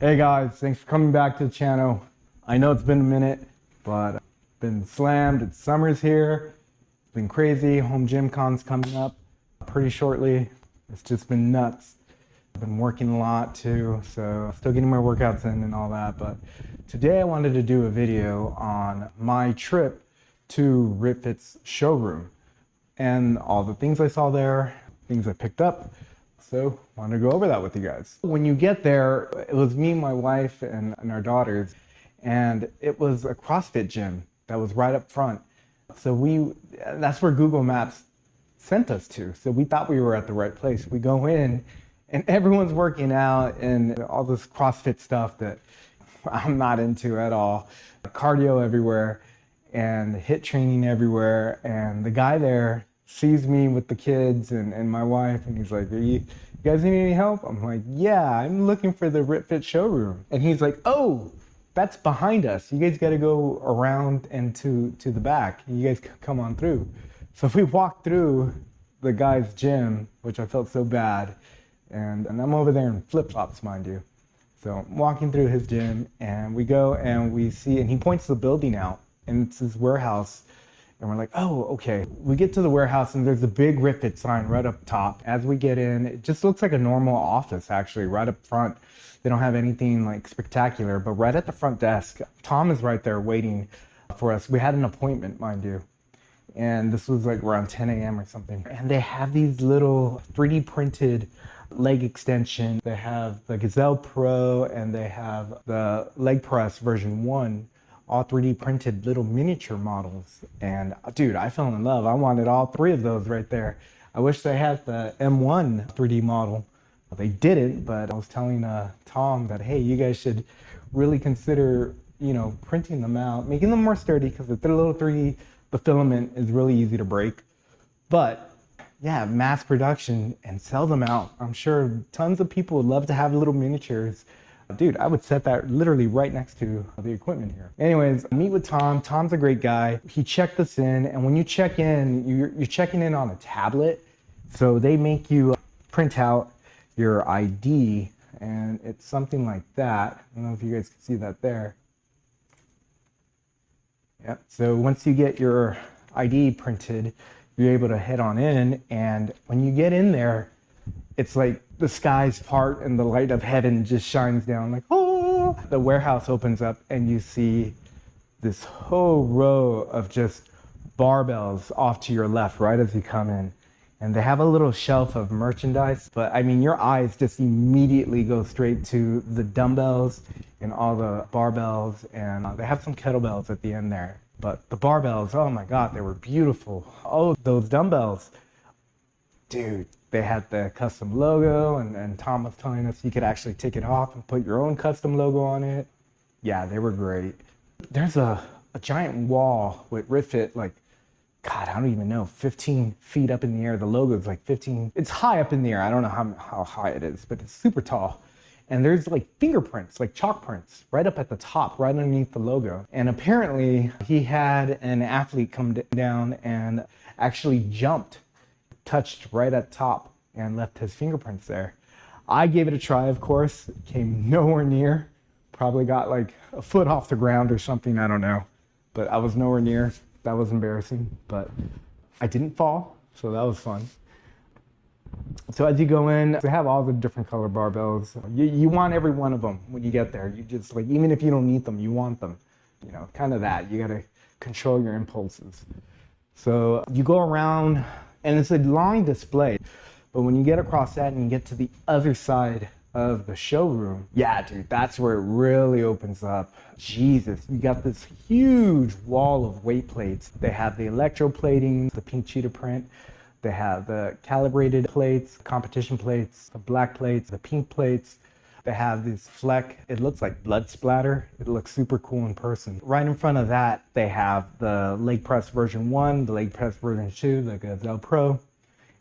Hey guys, thanks for coming back to the channel. I know it's been a minute, but I've been slammed. It's summer's here. It's been crazy. Home gym con's coming up pretty shortly. It's just been nuts. I've been working a lot too, so still getting my workouts in and all that. But today I wanted to do a video on my trip to RITFIT's showroom and all the things I saw there, things I picked up. So I wanted to go over that with you guys. When you get there, it was me, my wife, and our daughters, and it was a CrossFit gym that was right up front. So that's where Google Maps sent us to. So we thought we were at the right place. We go in and everyone's working out and all this CrossFit stuff that I'm not into at all. Cardio everywhere and HIIT training everywhere. And the guy there sees me with the kids and my wife, and he's like, you guys need any help? I'm like, yeah, I'm looking for the RITFIT showroom. And he's like, oh, that's behind us. You guys got to go around and to the back. You guys come on through. So we walked through the guy's gym, which I felt so bad. And I'm over there in flip-flops, mind you. So I'm walking through his gym, and we go and we see, and he points the building out, and it's his warehouse. And we're like, oh, okay. We get to the warehouse and there's a big RITFIT sign right up top. As we get in, it just looks like a normal office actually, right up front. They don't have anything like spectacular, but right at the front desk, Tom is right there waiting for us. We had an appointment, mind you. And this was like around 10 a.m. or something. And they have these little 3D printed leg extension. They have the Gazelle Pro and they have the leg press version 1. All 3D printed little miniature models. And dude, I fell in love. I wanted all 3 of those right there. I wish they had the M1 3D model. They didn't, but I was telling Tom that, hey, you guys should really consider, printing them out, making them more sturdy, because the little 3D, the filament is really easy to break. But yeah, mass production and sell them out. I'm sure tons of people would love to have little miniatures. Dude, I would set that literally right next to the equipment here. Anyways, meet with Tom. Tom's a great guy. He checked us in, and when you check in, you're checking in on a tablet. So they make you print out your ID, and it's something like that. I don't know if you guys can see that there. Yep. So once you get your ID printed, you're able to head on in, and when you get in there, it's like the skies part and the light of heaven just shines down, like, oh! The warehouse opens up and you see this whole row of just barbells off to your left right as you come in. And they have a little shelf of merchandise, but I mean, your eyes just immediately go straight to the dumbbells and all the barbells, and they have some kettlebells at the end there. But the barbells, oh my God, they were beautiful. Oh, those dumbbells. Dude, they had the custom logo, and Tom was telling us you could actually take it off and put your own custom logo on it. Yeah, they were great. There's a giant wall with RITFIT, like, God, I don't even know, 15 feet up in the air. The logo is like 15. It's high up in the air. I don't know how high it is, but it's super tall. And there's like fingerprints, like chalk prints, right up at the top, right underneath the logo. And apparently he had an athlete come down and actually jumped, touched right at top, and left his fingerprints there. I gave it a try, of course. It came nowhere near. Probably got like a foot off the ground or something, I don't know. But I was nowhere near. That was embarrassing, but I didn't fall, so that was fun. So as you go in, they have all the different color barbells. You want every one of them when you get there. You just, like, even if you don't need them, you want them. Kind of that. You gotta control your impulses. So you go around, and it's a long display, but when you get across that and you get to the other side of the showroom, yeah, dude, that's where it really opens up. Jesus, you got this huge wall of weight plates. They have the electroplating, the pink cheetah print. They have the calibrated plates, competition plates, the black plates, the pink plates. They have this fleck. It looks like blood splatter. It looks super cool in person. Right in front of that, they have the leg press version 1, the leg press version 2, the Gazelle Pro.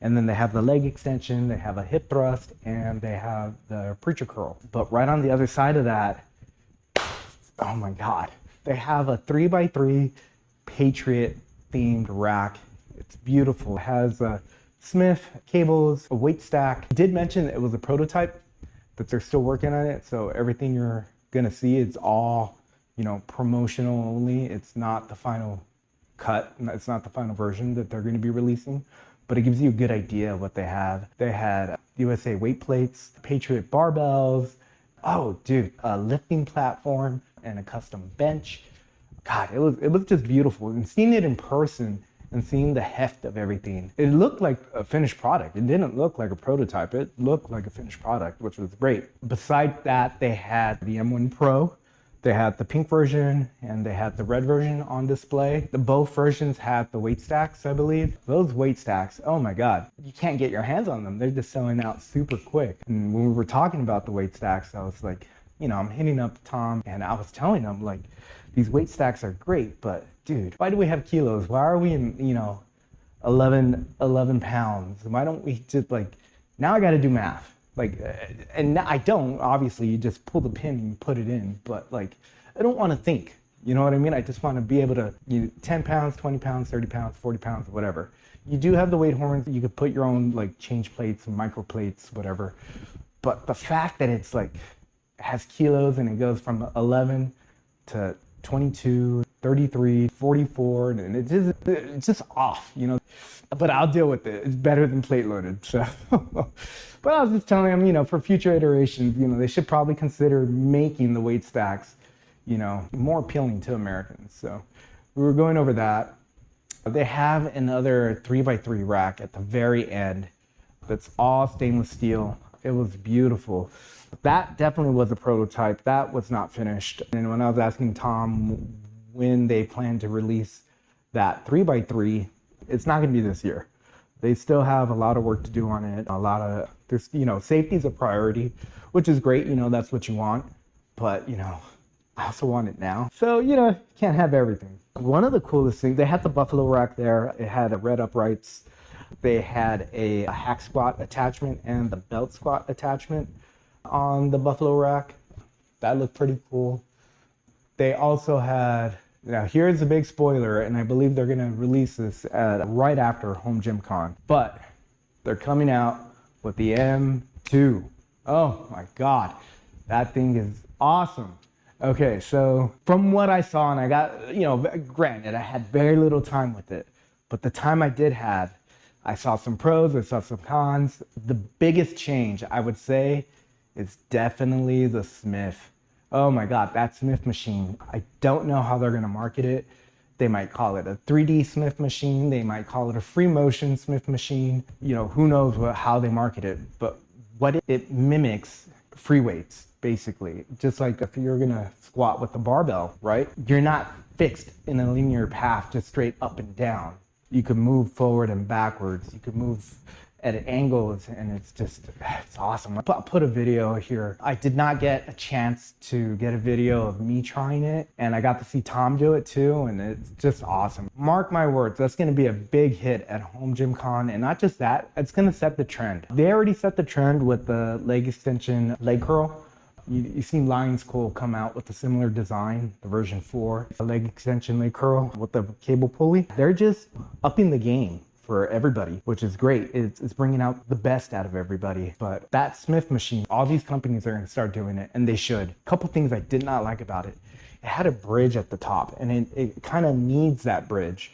And then they have the leg extension, they have a hip thrust, and they have the preacher curl. But right on the other side of that, oh my God, they have a 3x3 Patriot themed rack. It's beautiful. It has Smith cables, a weight stack. I did mention it was a prototype. that they're still working on it. So everything you're gonna see, it's all, you know, promotional only. It's not the final cut. It's not the final version that they're gonna be releasing, but it gives you a good idea of what they have. They had USA weight plates, Patriot barbells. Oh, dude, a lifting platform and a custom bench. God, it was just beautiful. And seeing it in person and seeing the heft of everything, it looked like a finished product. It didn't look like a prototype. It looked like a finished product, which was great. Besides that, they had the M1 Pro. They had the pink version and they had the red version on display. Both versions had the weight stacks, I believe. Those weight stacks, oh my God, you can't get your hands on them. They're just selling out super quick. And when we were talking about the weight stacks, I was like, you know, I'm hitting up Tom and I was telling him, like, these weight stacks are great, but dude, why do we have kilos? Why are we in, you know, 11 pounds? Why don't we just, like, now I got to do math. Like, and I don't, obviously you just pull the pin and put it in, but like, I don't want to think, you know what I mean? I just want to be able to, 10 pounds, 20 pounds, 30 pounds, 40 pounds, whatever. You do have the weight horns. You could put your own like change plates and micro plates, whatever. But the fact that it's like, has kilos and it goes from 11 to 22, 33, 44, and it's just off, you know. But I'll deal with it. It's better than plate loaded. So, but I was just telling them, you know, for future iterations, you know, they should probably consider making the weight stacks, you know, more appealing to Americans. So we were going over that. They have another 3x3 rack at the very end that's all stainless steel. It was beautiful. That definitely was a prototype. That was not finished. And when I was asking Tom when they plan to release that 3x3, it's not going to be this year. They still have a lot of work to do on it. There's, you know, safety is a priority, which is great. You know, that's what you want. But, you know, I also want it now. So, you know, can't have everything. One of the coolest things, they had the buffalo rack there. It had a red uprights. They had a hack squat attachment and the belt squat attachment on the buffalo rack. That looked pretty cool. They also had, now here's a big spoiler, and I believe they're gonna release this right after Home Gym Con, but they're coming out with the M2. Oh my God, that thing is awesome. Okay, so from what I saw, and I got, you know, granted, I had very little time with it, but the time I did have, I saw some pros, I saw some cons. The biggest change, I would say, is definitely the Smith. Oh my God, that Smith machine. I don't know how they're gonna market it. They might call it a 3D Smith machine. They might call it a free motion Smith machine. You know, who knows how they market it, but what it mimics free weights, basically. Just like if you're gonna squat with the barbell, right? You're not fixed in a linear path, just straight up and down. You could move forward and backwards. You could move at angles, and it's awesome. I'll put a video here. I did not get a chance to get a video of me trying it, and I got to see Tom do it too, and it's just awesome. Mark my words, that's gonna be a big hit at Home Gym Con, and not just that, it's gonna set the trend. They already set the trend with the leg extension leg curl. You've seen Lions Cool come out with a similar design, the version 4, a leg extension leg curl with the cable pulley. They're just upping the game for everybody, which is great. It's bringing out the best out of everybody. But that Smith machine, all these companies are gonna start doing it, and they should. A couple things I did not like about it. It had a bridge at the top, and it kind of needs that bridge.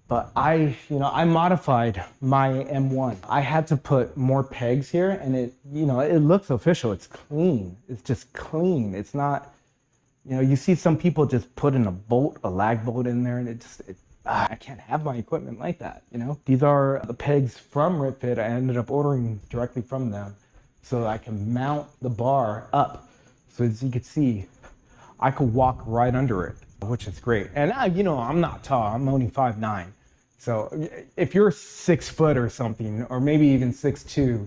But I modified my M1. I had to put more pegs here, and it looks official. It's clean. It's just clean. It's not, you see some people just put in a lag bolt in there, and I can't have my equipment like that, These are the pegs from RITFIT. I ended up ordering directly from them so I can mount the bar up. So as you can see, I could walk right under it, which is great. And I'm not tall, I'm only 5'9". So if you're 6 foot or something, or maybe even 6'2",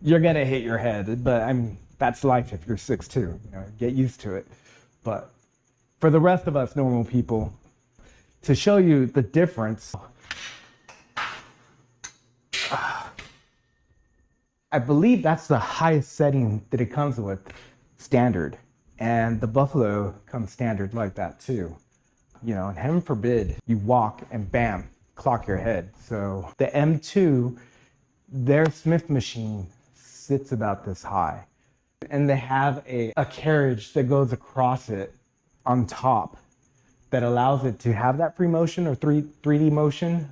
you're gonna hit your head. But that's life if you're 6'2", get used to it. But for the rest of us normal people, to show you the difference, I believe that's the highest setting that it comes with, standard. And the Buffalo comes standard like that too. And heaven forbid you walk and bam, clock your head. So the M2, their Smith machine sits about this high. And they have a carriage that goes across it on top that allows it to have that free motion or 3D motion,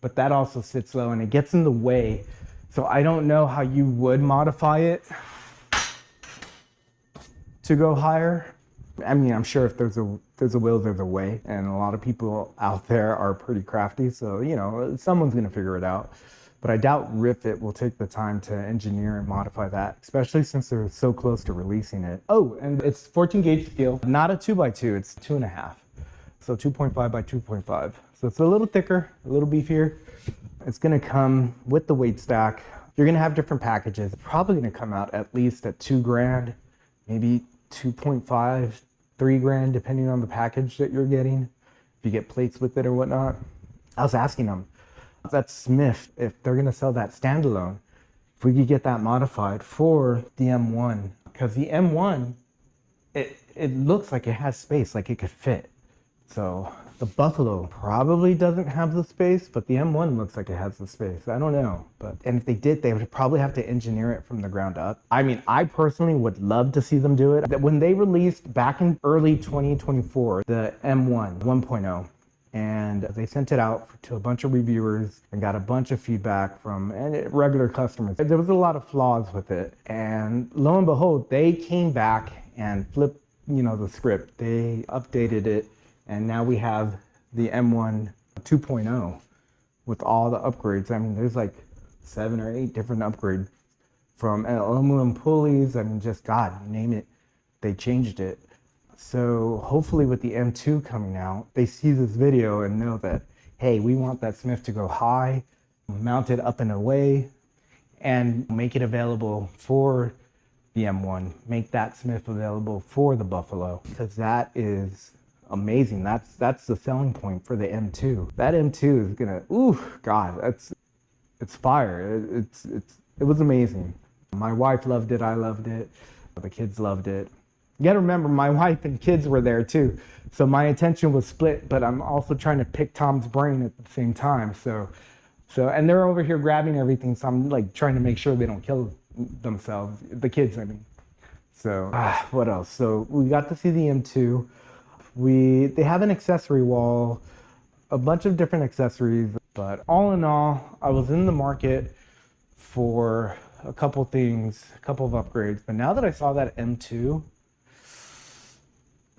but that also sits low and it gets in the way. So I don't know how you would modify it to go higher. I mean, I'm sure if there's a will, there's a way, and a lot of people out there are pretty crafty, so you know, someone's gonna figure it out. But I doubt RITFIT will take the time to engineer and modify that, especially since they're so close to releasing it. Oh, and it's 14 gauge steel, not a 2x2, it's 2.5. So 2.5 by 2.5. So it's a little thicker, a little beefier. It's gonna come with the weight stack. You're gonna have different packages. It's probably gonna come out at least at $2,000, maybe 2.5, $3,000, depending on the package that you're getting. If you get plates with it or whatnot. I was asking them, that Smith, if they're gonna sell that standalone, if we could get that modified for the M1, because the M1, it looks like it has space, like it could fit. So the Buffalo probably doesn't have the space, but the M1 looks like it has the space. I don't know, and if they did, they would probably have to engineer it from the ground up. I mean, I personally would love to see them do it. When they released back in early 2024, the M1 1.0, and they sent it out to a bunch of reviewers and got a bunch of feedback from regular customers. There was a lot of flaws with it, and lo and behold, they came back and flipped, you know, the script. They updated it, and now we have the M1 2.0 with all the upgrades. I mean, there's like 7 or 8 different upgrades from aluminum pulleys. I mean, just God, name it, they changed it. So hopefully with the M2 coming out, they see this video and know that, hey, we want that Smith to go high, mount it up and away, and make it available for the M1. Make that Smith available for the Buffalo, because that is amazing. That's the selling point for the M2. That M2 is gonna, ooh, God, it's fire. It was amazing. My wife loved it, I loved it, the kids loved it. You gotta remember, my wife and kids were there too. So my attention was split, but I'm also trying to pick Tom's brain at the same time. So, and they're over here grabbing everything. So I'm like trying to make sure they don't kill themselves. The kids, I mean. So, what else? So we got to see the M2. They have an accessory wall, a bunch of different accessories, but all in all, I was in the market for a couple things, a couple of upgrades. But now that I saw that M2,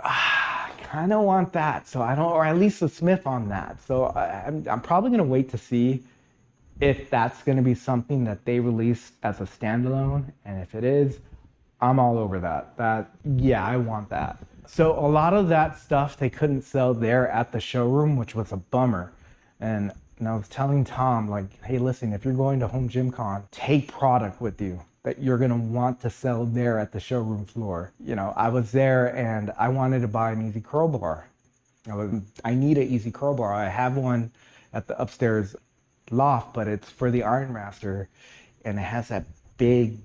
I kind of want that. So I don't, or at least a Smith on that. So I'm probably gonna wait to see if that's gonna be something that they release as a standalone. And if it is, I'm all over that. Yeah, I want that. So a lot of that stuff they couldn't sell there at the showroom, which was a bummer. And I was telling Tom, like, hey, listen, if you're going to Home Gym Con, take product with you that you're gonna want to sell there at the showroom floor. You know, I was there and I wanted to buy an easy curl bar. I need an easy curl bar. I have one at the upstairs loft, but it's for the Iron Master, and it has that big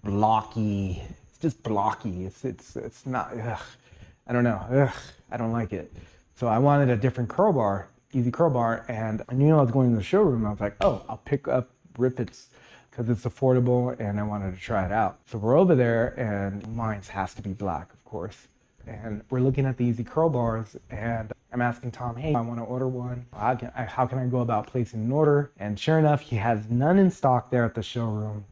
blocky, it's just blocky. It's not, ugh. I don't know, ugh, I don't like it. So I wanted a different curl bar, easy curl bar, and I knew I was going to the showroom. I was like, oh, I'll pick up RITFIT's because it's affordable and I wanted to try it out. So we're over there, and mine has to be black, of course. And we're looking at the easy curl bars, and I'm asking Tom, hey, I want to order one. How can I go about placing an order? And sure enough, he has none in stock there at the showroom.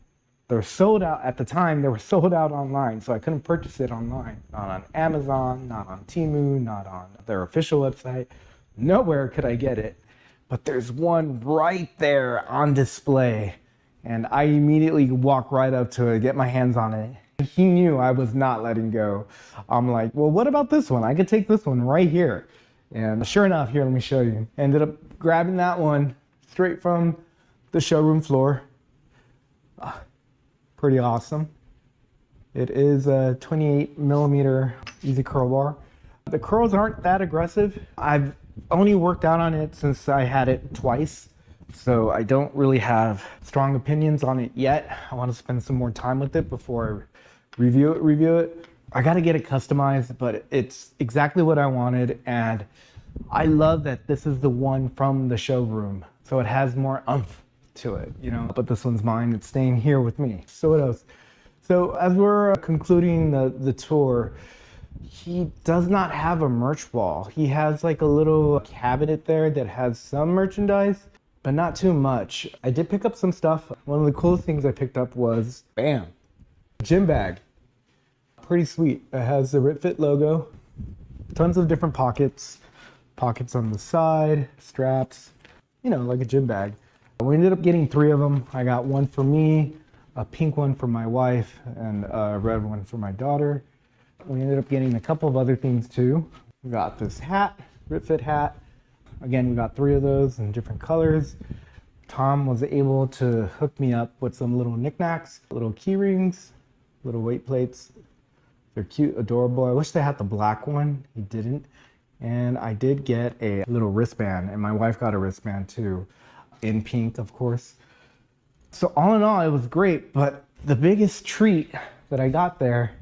They were sold out at the time. They were sold out online, so I couldn't purchase it online. Not on Amazon, not on Temu, not on their official website. Nowhere could I get it. But there's one right there on display, and I immediately walked right up to it, get my hands on it. He knew I was not letting go. I'm like, well, what about this one? I could take this one right here. And sure enough, here, let me show you. Ended up grabbing that one straight from the showroom floor. Pretty awesome. It is a 28 millimeter easy curl bar. The curls aren't that aggressive. I've only worked out on it since I had it twice, so I don't really have strong opinions on it yet. I want to spend some more time with it before I review it. I got to get it customized, but it's exactly what I wanted, and I love that this is the one from the showroom, so it has more oomph to it, you know. But this one's mine. It's staying here with me. So what else? So as we're concluding the tour, he does not have a merch wall. He has like a little cabinet there that has some merchandise, but not too much. I did pick up some stuff. One of the coolest things I picked up was, bam, gym bag. Pretty sweet. It has the RITFIT logo, tons of different pockets on the side, straps, you know, like a gym bag. We ended up getting 3 of them. I got one for me, a pink one for my wife, and a red one for my daughter. We ended up getting a couple of other things too. We got this hat, RITFIT hat. Again, we got 3 of those in different colors. Tom was able to hook me up with some little knickknacks, little key rings, little weight plates. They're cute, adorable. I wish they had the black one. He didn't. And I did get a little wristband, and my wife got a wristband too, in pink, of course. So all in all, it was great, but the biggest treat that I got there,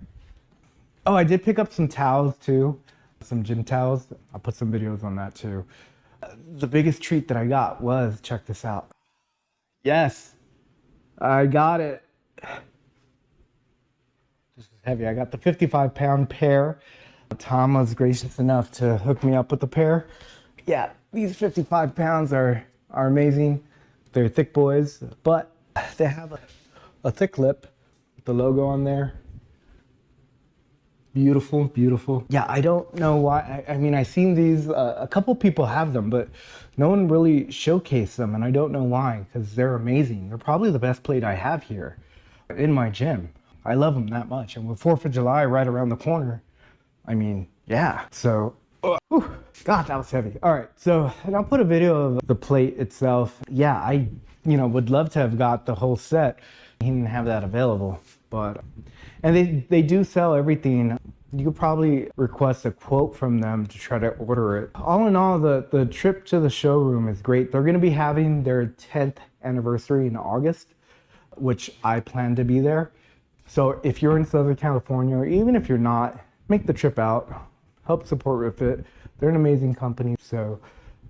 oh, I did pick up some towels too, some gym towels. I'll put some videos on that too. The biggest treat that I got was, check this out. Yes, I got it. This is heavy. I got the 55-pound pair. Tom was gracious enough to hook me up with the pair. Yeah, these 55 pounds are amazing. They're thick boys, but they have a thick lip with the logo on there. Beautiful, beautiful. Yeah, I don't know why. I mean, I've seen these, a couple people have them, but no one really showcased them, and I don't know why, because they're amazing. They're probably the best plate I have here in my gym. I love them that much, and with 4th of July right around the corner, I mean, yeah. So, whew, God, that was heavy. All right, so and I'll put a video of the plate itself. Yeah, I, would love to have got the whole set. He didn't have that available, but, and they do sell everything. You could probably request a quote from them to try to order it. All in all, the trip to the showroom is great. They're gonna be having their 10th anniversary in August, which I plan to be there. So if you're in Southern California, or even if you're not, make the trip out, help support RITFIT. They're an amazing company. So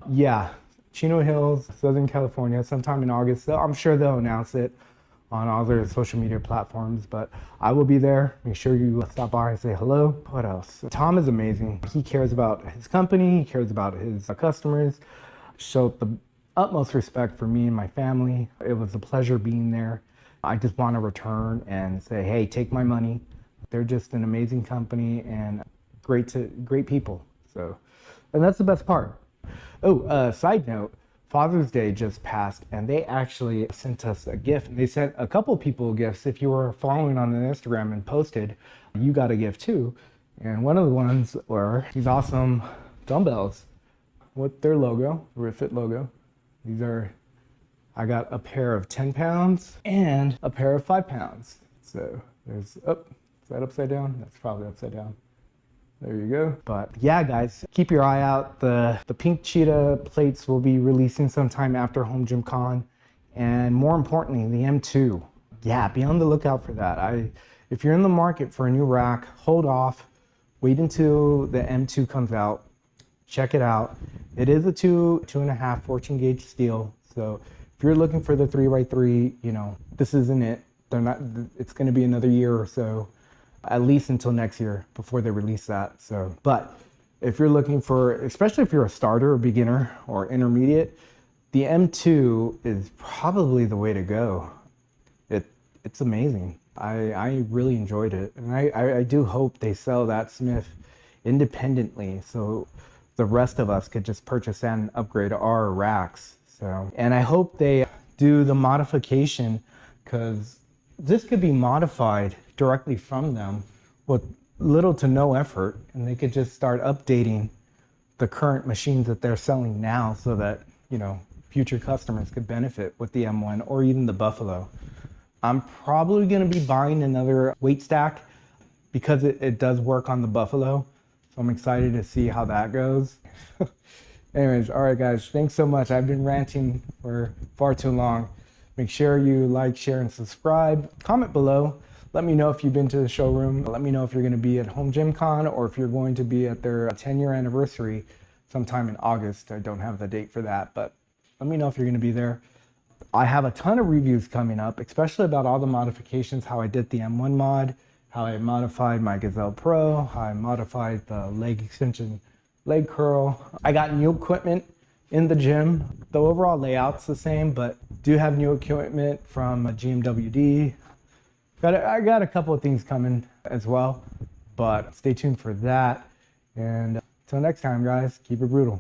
yeah, Chino Hills, Southern California, sometime in August. I'm sure they'll announce it on all their social media platforms, but I will be there. Make sure you stop by and say hello. What else? Tom is amazing. He cares about his company, he cares about his customers, showed the utmost respect for me and my family. It was a pleasure being there. I just want to return and say, hey, take my money. They're just an amazing company and great people. So, and that's the best part. Oh, side note, Father's Day just passed, and they actually sent us a gift. They sent a couple people gifts. If you were following on Instagram and posted, you got a gift too. And one of the ones were these awesome dumbbells with their logo, the RITFIT logo. These are, I got a pair of 10 pounds and a pair of 5 pounds. So there's, is that upside down? That's probably upside down. There you go. But yeah, guys, keep your eye out. The pink cheetah plates will be releasing sometime after Home Gym Con. And more importantly, the M2. Yeah, be on the lookout for that. If you're in the market for a new rack, hold off. Wait until the M2 comes out. Check it out. It is a 2.5 14 gauge steel. So if you're looking for the 3x3, this isn't it. It's going to be another year or so, at least until next year before they release that. So, but if you're looking for, especially if you're a starter or beginner or intermediate, the M2 is probably the way to go. It's amazing. I really enjoyed it, and I do hope they sell that Smith independently so the rest of us could just purchase and upgrade our racks. So, and I hope they do the modification, because this could be modified directly from them with little to no effort, and they could just start updating the current machines that they're selling now so that, future customers could benefit with the M1 or even the Buffalo. I'm probably going to be buying another weight stack because it does work on the Buffalo. So I'm excited to see how that goes. Anyways, all right, guys, thanks so much. I've been ranting for far too long. Make sure you like, share, and subscribe. Comment below. Let me know if you've been to the showroom. Let me know if you're going to be at Home Gym Con or if you're going to be at their 10-year anniversary sometime in August. I don't have the date for that, but let me know if you're going to be there. I have a ton of reviews coming up, especially about all the modifications, how I did the M1 mod, how I modified my Gazelle Pro, how I modified the leg extension leg curl. I got new equipment in the gym. The overall layout's the same, but do have new equipment from GMWD. I got a couple of things coming as well, but stay tuned for that. And until next time, guys, keep it brutal.